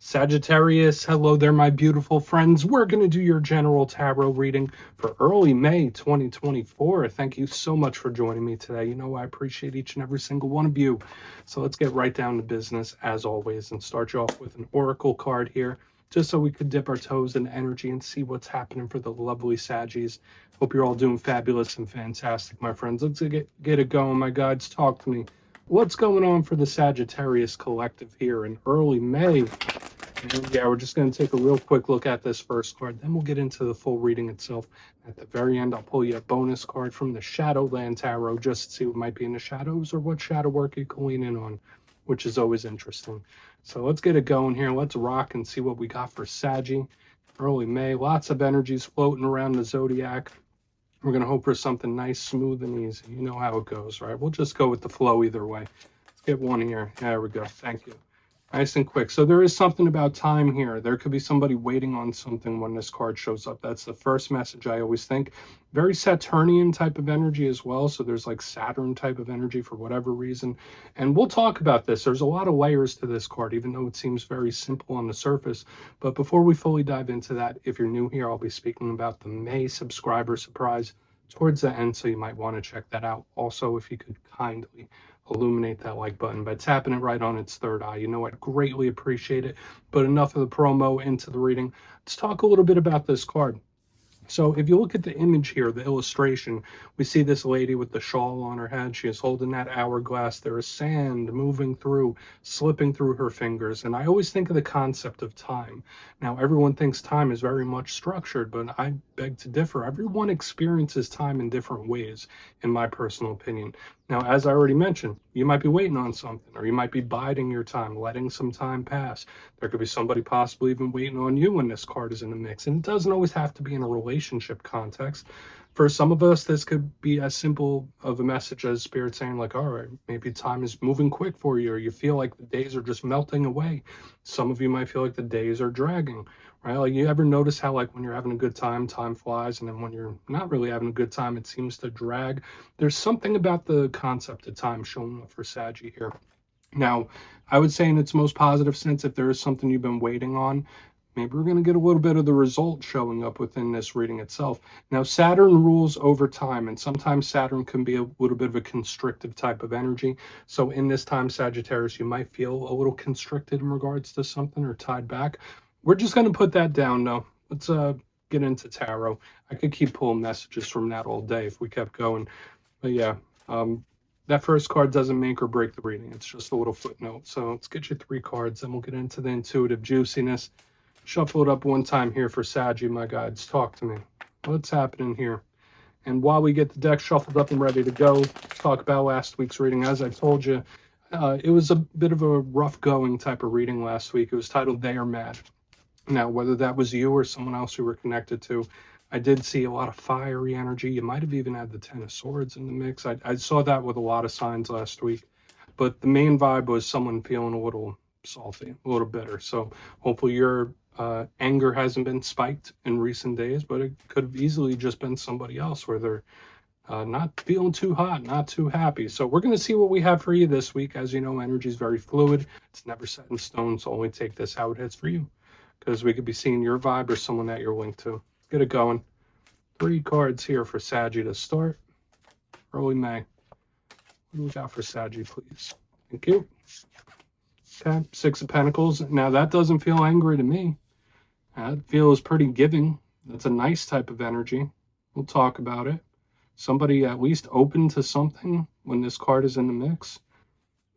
Sagittarius, hello there, my beautiful friends. We're going to do your general tarot reading for early May 2024. Thank you so much for joining me today. You know, I appreciate each and every single one of you. So let's get right down to business, as always, and start you off with an oracle card here, just so we could dip our toes in energy and see what's happening for the lovely Saggies. Hope you're all doing fabulous and fantastic, my friends. Let's get it going, my guides. Talk to me. What's going on for the Sagittarius collective here in early May? And yeah, we're just going to take a real quick look at this first card. Then we'll get into the full reading itself. At the very end, I'll pull you a bonus card from the Shadowland Tarot just to see what might be in the shadows or what shadow work you can lean in on, which is always interesting. So let's get it going here. Let's rock and see what we got for Saggy. Early May, lots of energies floating around the zodiac. We're going to hope for something nice, smooth, and easy. You know how it goes, right? We'll just go with the flow either way. Let's get one here. There we go. Thank you. Nice and quick. So there is something about time here. There could be somebody waiting on something when this card shows up. That's the first message I always think. Very Saturnian type of energy as well. So there's like Saturn type of energy for whatever reason. And we'll talk about this. There's a lot of layers to this card, even though it seems very simple on the surface. But before we fully dive into that, if you're new here, I'll be speaking about the May subscriber surprise towards the end. So you might want to check that out. Also, if you could kindly illuminate that like button by tapping it right on its third eye. You know, I'd greatly appreciate it. But enough of the promo, into the reading. Let's talk a little bit about this card. So if you look at the image here, the illustration, we see this lady with the shawl on her head. She is holding that hourglass. There is sand moving through, slipping through her fingers. And I always think of the concept of time. Now, everyone thinks time is very much structured, but I beg to differ. Everyone experiences time in different ways, in my personal opinion. Now, as I already mentioned, you might be waiting on something, or you might be biding your time, letting some time pass. There could be somebody possibly even waiting on you when this card is in the mix. And it doesn't always have to be in a relationship context. For some of us, this could be as simple of a message as Spirit saying, like, all right, maybe time is moving quick for you, or you feel like the days are just melting away. Some of you might feel like the days are dragging, right? Like, you ever notice how, like, when you're having a good time flies, and then when you're not really having a good time, it seems to drag? There's something about the concept of time showing up for Saggy here. Now, I would say in its most positive sense, if there is something you've been waiting on, maybe we're going to get a little bit of the result showing up within this reading itself. Now, Saturn rules over time, and sometimes Saturn can be a little bit of a constrictive type of energy. So in this time, Sagittarius, you might feel a little constricted in regards to something or tied back. We're just going to put that down, though. Let's get into tarot. I could keep pulling messages from that all day if we kept going. But yeah, that first card doesn't make or break the reading. It's just a little footnote. So let's get you 3 cards, then we'll get into the intuitive juiciness. Shuffle it up one time here for Saggy, my guides. Talk to me. What's happening here? And while we get the deck shuffled up and ready to go, let's talk about last week's reading. As I told you, it was a bit of a rough going type of reading last week. It was titled They Are Mad. Now, whether that was you or someone else you were connected to, I did see a lot of fiery energy. You might have even had the 10 of Swords in the mix. I saw that with a lot of signs last week. But the main vibe was someone feeling a little salty, a little bitter. So hopefully your anger hasn't been spiked in recent days, but it could have easily just been somebody else where they're not feeling too hot, not too happy. So we're going to see what we have for you this week. As you know, energy is very fluid. It's never set in stone, so only take this how it hits for you, because we could be seeing your vibe or someone that you're linked to. Let's get it going. 3 cards here for Saggy to start. Early May. What do we got for Saggy, please? Thank you. Okay, 6 of Pentacles. Now, that doesn't feel angry to me. That feels pretty giving. That's a nice type of energy. We'll talk about it. Somebody at least open to something when this card is in the mix.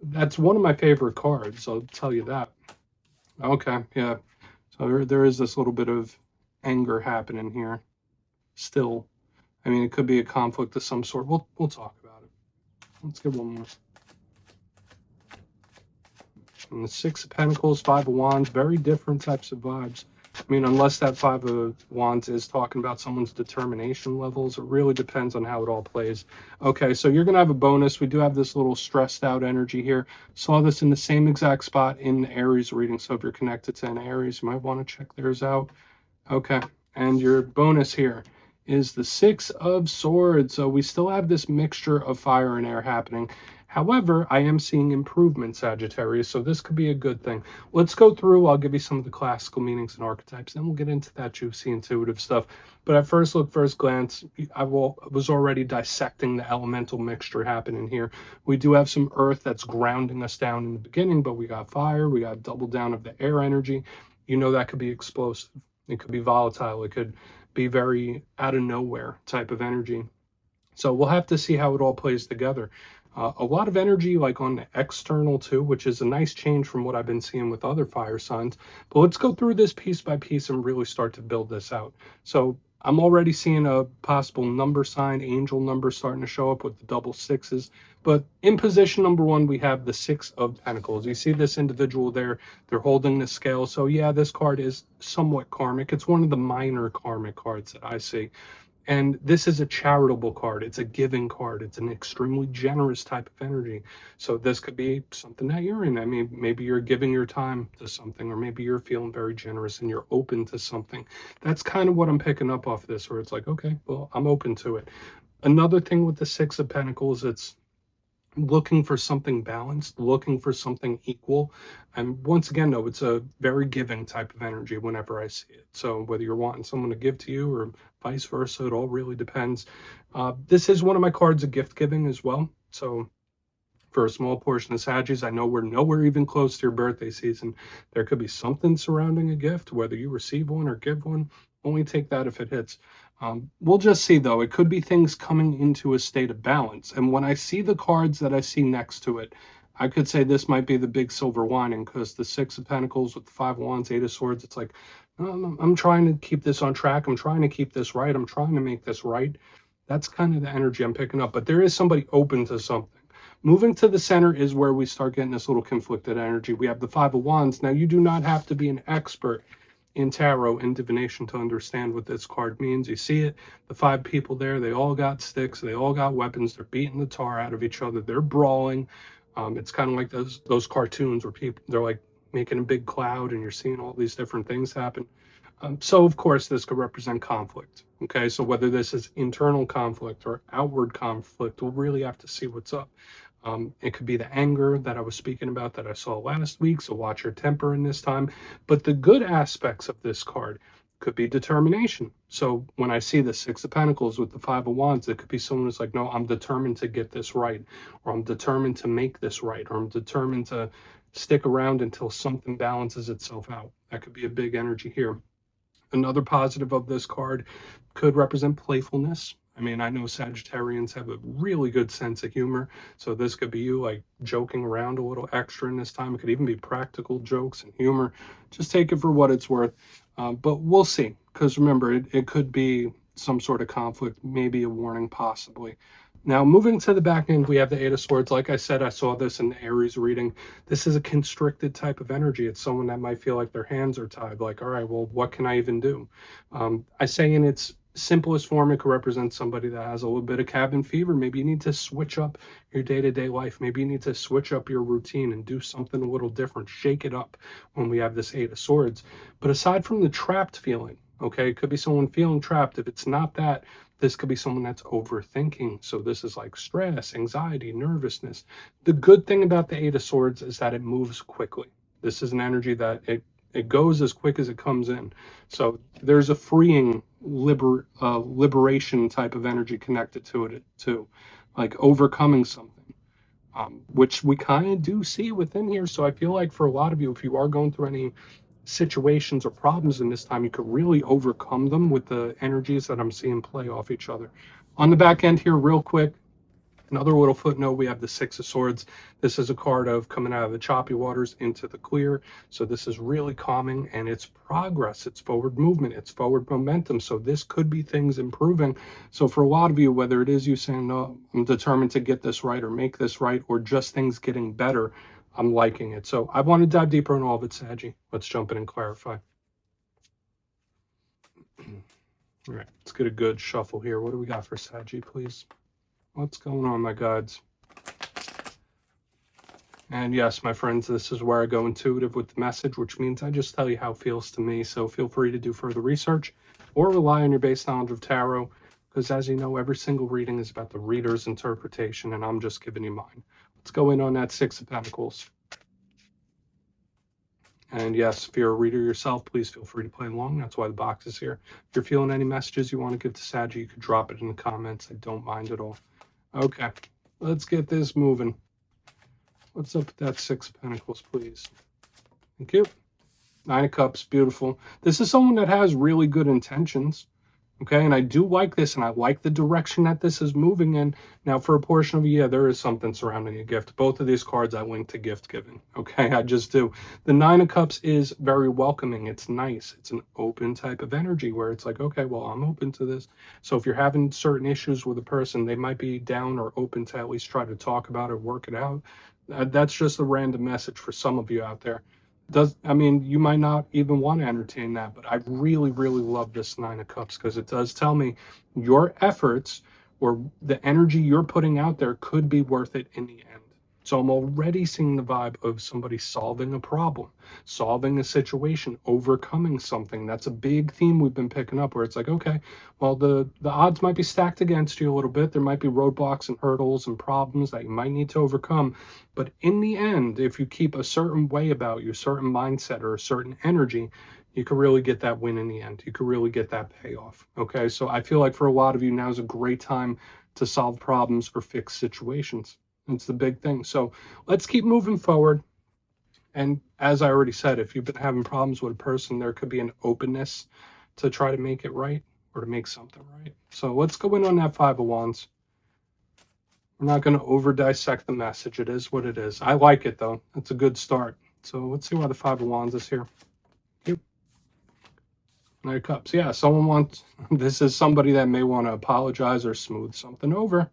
That's one of my favorite cards, I'll tell you that. Okay, yeah. So there is this little bit of anger happening here. Still. I mean, it could be a conflict of some sort. We'll talk about it. Let's get one more. And the 6 of Pentacles, 5 of Wands, very different types of vibes. I mean, unless that 5 of Wands is talking about someone's determination levels, it really depends on how it all plays. Okay, so you're going to have a bonus. We do have this little stressed out energy here. Saw this in the same exact spot in the Aries reading. So if you're connected to an Aries, you might want to check theirs out. Okay, and your bonus here is the 6 of Swords. So we still have this mixture of fire and air happening. However, I am seeing improvement, Sagittarius, so this could be a good thing. Let's go through. I'll give you some of the classical meanings and archetypes, then we'll get into that juicy intuitive stuff. But at first look, first glance, I was already dissecting the elemental mixture happening here. We do have some earth that's grounding us down in the beginning, but we got fire, we got double down of the air energy. You know, that could be explosive. It could be volatile. It could be very out of nowhere type of energy. So we'll have to see how it all plays together. A lot of energy like on the external too, which is a nice change from what I've been seeing with other fire signs. But let's go through this piece by piece and really start to build this out. So I'm already seeing a possible number sign, angel number starting to show up with the double sixes. But in position number one, we have the Six of Pentacles. You see this individual there, they're holding the scale. So yeah, this card is somewhat karmic. It's one of the minor karmic cards that I see. And this is a charitable card. It's a giving card. It's an extremely generous type of energy. So this could be something that you're in. I mean, maybe you're giving your time to something, or maybe you're feeling very generous and you're open to something. That's kind of what I'm picking up off this, where it's like, okay, well, I'm open to it. Another thing with the Six of Pentacles, it's looking for something balanced, looking for something equal. And once again, though, it's a very giving type of energy whenever I see it. So whether you're wanting someone to give to you or vice versa, it all really depends. This is one of my cards of gift giving as well. So for a small portion of Saggies, I know we're nowhere even close to your birthday season. There could be something surrounding a gift, whether you receive one or give one. Only take that if it hits. We'll just see, though. It could be things coming into a state of balance. And when I see the cards that I see next to it, I could say this might be the big silver lining, because the Six of Pentacles with the Five of Wands, Eight of Swords, it's like, I'm trying to keep this on track. I'm trying to keep this right. I'm trying to make this right. That's kind of the energy I'm picking up. But there is somebody open to something. Moving to the center is where we start getting this little conflicted energy. We have the Five of Wands. Now, you do not have to be an expert in tarot and divination to understand what this card means. You see it, the five people there, they all got sticks, they all got weapons, they're beating the tar out of each other, they're brawling. It's kind of like those cartoons where people, they're like making a big cloud and you're seeing all these different things happen. So of course this could represent conflict. Okay, so whether this is internal conflict or outward conflict, we'll really have to see what's up. It could be the anger that I was speaking about that I saw last week, so watch your temper in this time. But the good aspects of this card could be determination. So when I see the Six of Pentacles with the Five of Wands, it could be someone who's like, no, I'm determined to get this right, or I'm determined to make this right, or I'm determined to stick around until something balances itself out. That could be a big energy here. Another positive of this card could represent playfulness. I mean, I know Sagittarians have a really good sense of humor, so this could be you like joking around a little extra in this time. It could even be practical jokes and humor. Just take it for what it's worth. But we'll see, because remember, it could be some sort of conflict, maybe a warning, possibly. Now, moving to the back end, we have the Eight of Swords. Like I said, I saw this in the Aries reading. This is a constricted type of energy. It's someone that might feel like their hands are tied. Like, all right, well, what can I even do? I say in its simplest form, it could represent somebody that has a little bit of cabin fever. Maybe you need to switch up your day-to-day life. Maybe you need to switch up your routine and do something a little different. Shake it up when we have this Eight of Swords. But aside from the trapped feeling, okay, it could be someone feeling trapped. If it's not that, this could be someone that's overthinking. So this is like stress, anxiety, nervousness. The good thing about the Eight of Swords is that it moves quickly. This is an energy that it goes as quick as it comes in. So there's a freeing liberation type of energy connected to it too, like overcoming something, which we kind of do see within here. So I feel like for a lot of you, if you are going through any situations or problems in this time, you could really overcome them with the energies that I'm seeing play off each other. On the back end here, real quick, another little footnote, we have the Six of Swords. This is a card of coming out of the choppy waters into the clear. So this is really calming, and it's progress, it's forward movement, it's forward momentum. So this could be things improving. So for a lot of you, whether it is you saying, no, I'm determined to get this right or make this right, or just things getting better, I'm liking it. So I want to dive deeper in all of it, Saggy. Let's jump in and clarify. All right, let's get a good shuffle here. What do we got for Saggy, please? What's going on, my gods? And yes, my friends, this is where I go intuitive with the message, which means I just tell you how it feels to me. So feel free to do further research or rely on your base knowledge of tarot, because as you know, every single reading is about the reader's interpretation, and I'm just giving you mine. Let's go in on that Six of Pentacles. And yes, if you're a reader yourself, please feel free to play along. That's why the box is here. If you're feeling any messages you want to give to Saggy, you could drop it in the comments. I don't mind at all. Okay, let's get this moving. What's up with that Six of Pentacles, please? Thank you. Nine of Cups, beautiful. This is someone that has really good intentions. Okay, and I do like this, and I like the direction that this is moving in. Now, for a portion of you, yeah, there is something surrounding a gift. Both of these cards I link to gift giving. Okay, I just do. The Nine of Cups is very welcoming. It's nice. It's an open type of energy where it's like, okay, well, I'm open to this. So if you're having certain issues with a person, they might be down or open to at least try to talk about it, work it out. That's just a random message for some of you out there. I mean, you might not even want to entertain that, but I really, really love this Nine of Cups because it does tell me your efforts or the energy you're putting out there could be worth it in the end. So I'm already seeing the vibe of somebody solving a problem, solving a situation, overcoming something. That's a big theme we've been picking up where it's like, okay, well, the odds might be stacked against you a little bit. There might be roadblocks and hurdles and problems that you might need to overcome. But in the end, if you keep a certain way about you, a certain mindset or a certain energy, you could really get that win in the end. You could really get that payoff. Okay, so I feel like for a lot of you, now is a great time to solve problems or fix situations. It's the big thing. So let's keep moving forward. And as I already said, if you've been having problems with a person, there could be an openness to try to make it right or to make something right. So let's go in on that Five of Wands. We're not going to over dissect the message. It is what it is. I like it though. It's a good start. So let's see why the Five of Wands is here. Yep. Nine of Cups. Yeah, someone wants, this is somebody that may want to apologize or smooth something over.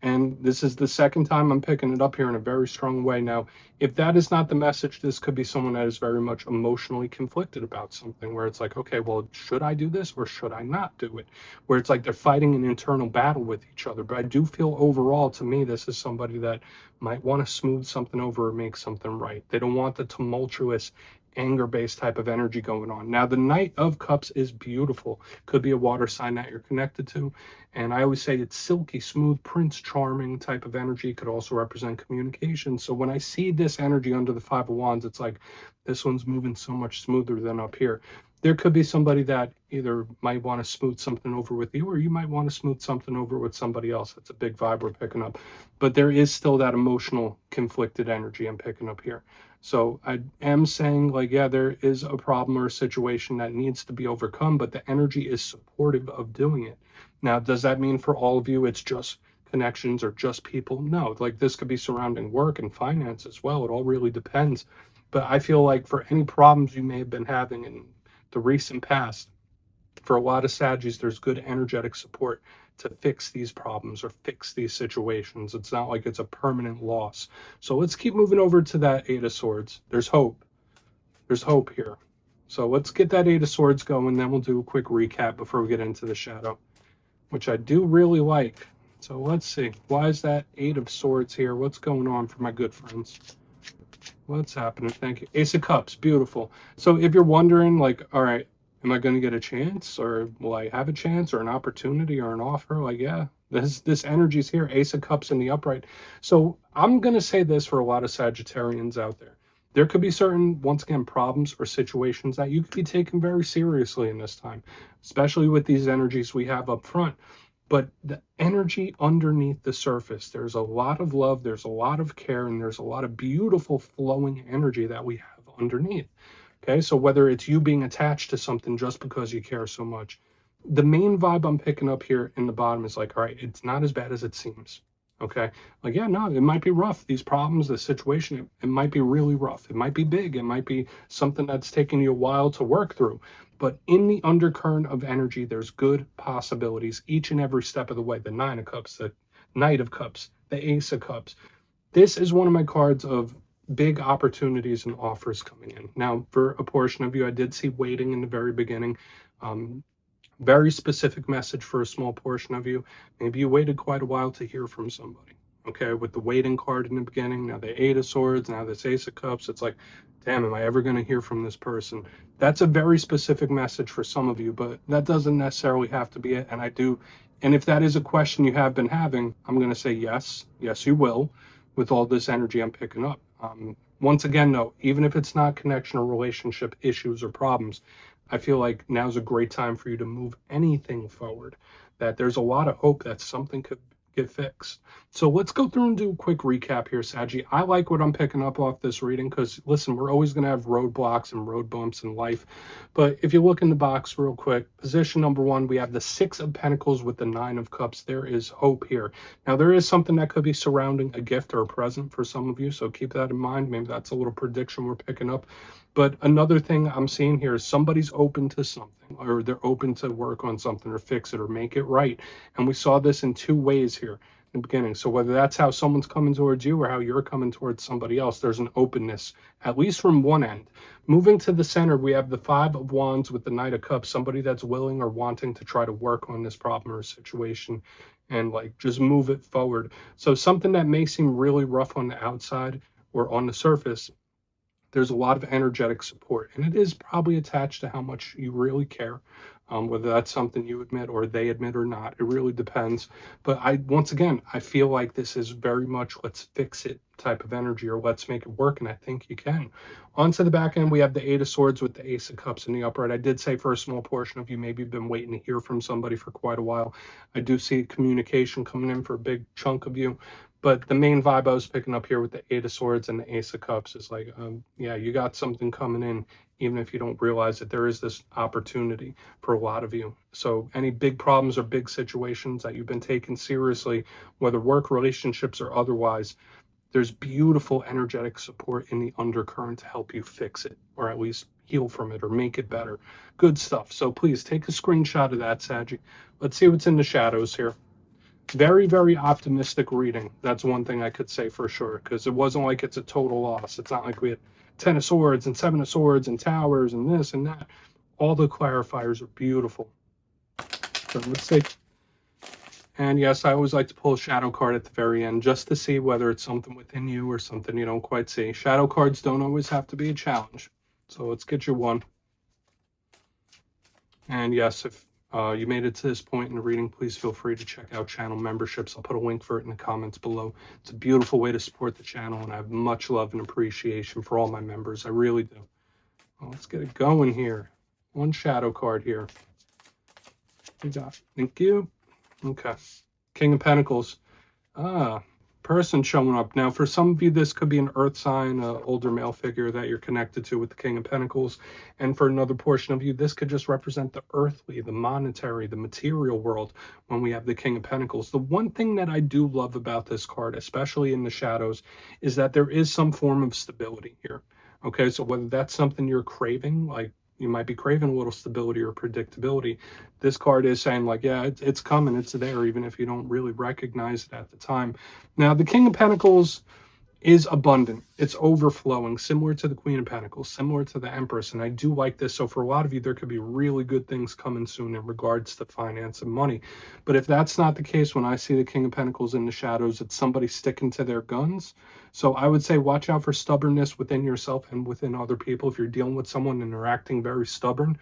And this is the second time I'm picking it up here in a very strong way. Now, if that is not the message, this could be someone that is very much emotionally conflicted about something where it's like, okay, well, should I do this or should I not do it? Where it's like they're fighting an internal battle with each other. But I do feel overall, to me, this is somebody that might want to smooth something over or make something right. They don't want the tumultuous, anger-based type of energy going on. Now, the Knight of Cups is beautiful. Could be a water sign that you're connected to. And I always say it's silky, smooth, Prince Charming type of energy. It could also represent communication. So when I see this energy under the Five of Wands, it's like this one's moving so much smoother than up here. There could be somebody that either might want to smooth something over with you, or you might want to smooth something over with somebody else. That's a big vibe we're picking up. But there is still that emotional, conflicted energy I'm picking up here. So I am saying, like, yeah, there is a problem or a situation that needs to be overcome, but the energy is supportive of doing it. Now, does that mean for all of you it's just connections or just people? No, like this could be surrounding work and finance as well. It all really depends. But I feel like for any problems you may have been having in the recent past, for a lot of Saggies, there's good energetic support to fix these problems or fix these situations. It's not like it's a permanent loss. So let's keep moving over to that Eight of Swords. There's hope. There's hope here. So let's get that Eight of Swords going, then we'll do a quick recap before we get into the shadow, which I do really like. So let's see. Why is that Eight of Swords here? What's going on for my good friends? What's happening? Thank you. Ace of Cups. Beautiful. So if you're wondering, like, all right, am I going to get a chance, or will I have a chance or an opportunity or an offer? Like, yeah, this energy's here. Ace of Cups in the upright. So I'm going to say this for a lot of Sagittarians out there. There could be certain, once again, problems or situations that you could be taken very seriously in this time, especially with these energies we have up front. But the energy underneath the surface, there's a lot of love, there's a lot of care, and there's a lot of beautiful flowing energy that we have underneath. Okay, so whether it's you being attached to something just because you care so much, the main vibe I'm picking up here in the bottom is like, all right, it's not as bad as it seems. Okay, like, yeah, no, it might be rough. These problems, this situation, it might be really rough. It might be big. It might be something that's taking you a while to work through. But in the undercurrent of energy, there's good possibilities each and every step of the way. The Nine of Cups, the Knight of Cups, the Ace of Cups. This is one of my cards of big opportunities and offers coming in. Now, for a portion of you, I did see waiting in the very beginning. Very specific message for a small portion of you. Maybe you waited quite a while to hear from somebody. Okay, with the waiting card in the beginning, now the Eight of Swords, now this Ace of Cups, it's like, damn, am I ever going to hear from this person? That's a very specific message for some of you, but that doesn't necessarily have to be it. And if that is a question you have been having, I'm going to say yes, you will. with all this energy I'm picking up. Once again, though, even if it's not connection or relationship issues or problems, I feel like now's a great time for you to move anything forward, that there's a lot of hope that something could get fixed. So let's go through and do a quick recap here, Saggy. I like what I'm picking up off this reading because, listen, we're always going to have roadblocks and road bumps in life. But if you look in the box real quick, position number 1, we have the 6 of Pentacles with the 9 of Cups. There is hope here. Now, there is something that could be surrounding a gift or a present for some of you, so keep that in mind. Maybe that's a little prediction we're picking up. But another thing I'm seeing here is somebody's open to something, or they're open to work on something or fix it or make it right. And we saw this in 2 ways here in the beginning. So whether that's how someone's coming towards you or how you're coming towards somebody else, there's an openness, at least from one end. Moving to the center, we have the 5 of Wands with the Knight of Cups, somebody that's willing or wanting to try to work on this problem or situation and like just move it forward. So something that may seem really rough on the outside or on the surface, there's a lot of energetic support, and it is probably attached to how much you really care, whether that's something you admit or they admit or not. It really depends. But once again, I feel like this is very much let's fix it type of energy, or let's make it work, and I think you can. Onto the back end, we have the 8 of Swords with the Ace of Cups in the upright. I did say for a small portion of you, maybe been waiting to hear from somebody for quite a while. I do see communication coming in for a big chunk of you. But the main vibe I was picking up here with the 8 of Swords and the Ace of Cups is like, yeah, you got something coming in, even if you don't realize that there is this opportunity for a lot of you. So any big problems or big situations that you've been taking seriously, whether work, relationships, or otherwise, there's beautiful energetic support in the undercurrent to help you fix it, or at least heal from it or make it better. Good stuff. So please take a screenshot of that, Saggy. Let's see what's in the shadows here. Very, very optimistic reading. That's one thing I could say for sure, because it wasn't like it's a total loss. It's not like we had 10 of Swords and 7 of Swords and Towers and this and that. All the clarifiers are beautiful. So let's see. And yes, I always like to pull a shadow card at the very end just to see whether it's something within you or something you don't quite see. Shadow cards don't always have to be a challenge. So let's get you one. And yes, if you made it to this point in the reading, please feel free to check out channel memberships. I'll put a link for it in the comments below. It's a beautiful way to support the channel, and I have much love and appreciation for all my members. I really do. Well, let's get it going here. One shadow card here. We got, thank you. Okay. King of Pentacles. Person showing up. Now, for some of you, this could be an earth sign, an older male figure that you're connected to with the King of Pentacles. And for another portion of you, this could just represent the earthly, the monetary, the material world when we have the King of Pentacles. The one thing that I do love about this card, especially in the shadows, is that there is some form of stability here. Okay, so whether that's something you're craving, like you might be craving a little stability or predictability, this card is saying like, yeah, it's coming, it's there, even if you don't really recognize it at the time. Now, the King of Pentacles is abundant. It's overflowing, similar to the Queen of Pentacles, similar to the Empress. And I do like this. So for a lot of you, there could be really good things coming soon in regards to finance and money. But if that's not the case, when I see the King of Pentacles in the shadows, it's somebody sticking to their guns. So I would say watch out for stubbornness within yourself and within other people. If you're dealing with someone and they're acting very stubborn,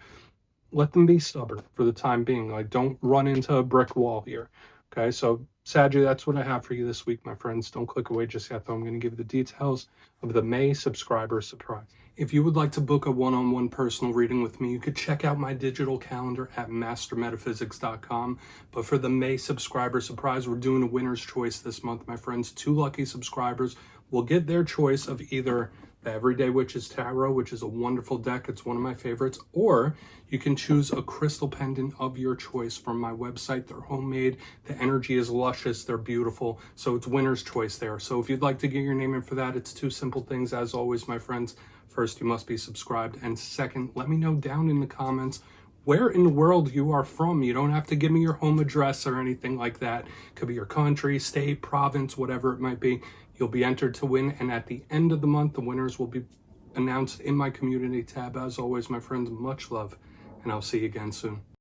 let them be stubborn for the time being. Like, don't run into a brick wall here. Okay, so Saggy, that's what I have for you this week, my friends. Don't click away just yet, though. I'm going to give you the details of the May subscriber surprise. If you would like to book a one-on-one personal reading with me, you could check out my digital calendar at mastermetaphysics.com. But for the May subscriber surprise, we're doing a winner's choice this month, my friends. 2 lucky subscribers will get their choice of either the Everyday Witches Tarot, which is a wonderful deck. It's one of my favorites. Or you can choose a crystal pendant of your choice from my website. They're homemade. The energy is luscious. They're beautiful. So it's winner's choice there. So if you'd like to get your name in for that, it's 2 simple things. As always, my friends, first, you must be subscribed. And second, let me know down in the comments where in the world you are from. You don't have to give me your home address or anything like that. It could be your country, state, province, whatever it might be. You'll be entered to win, and at the end of the month, the winners will be announced in my community tab. As always, my friends, much love, and I'll see you again soon.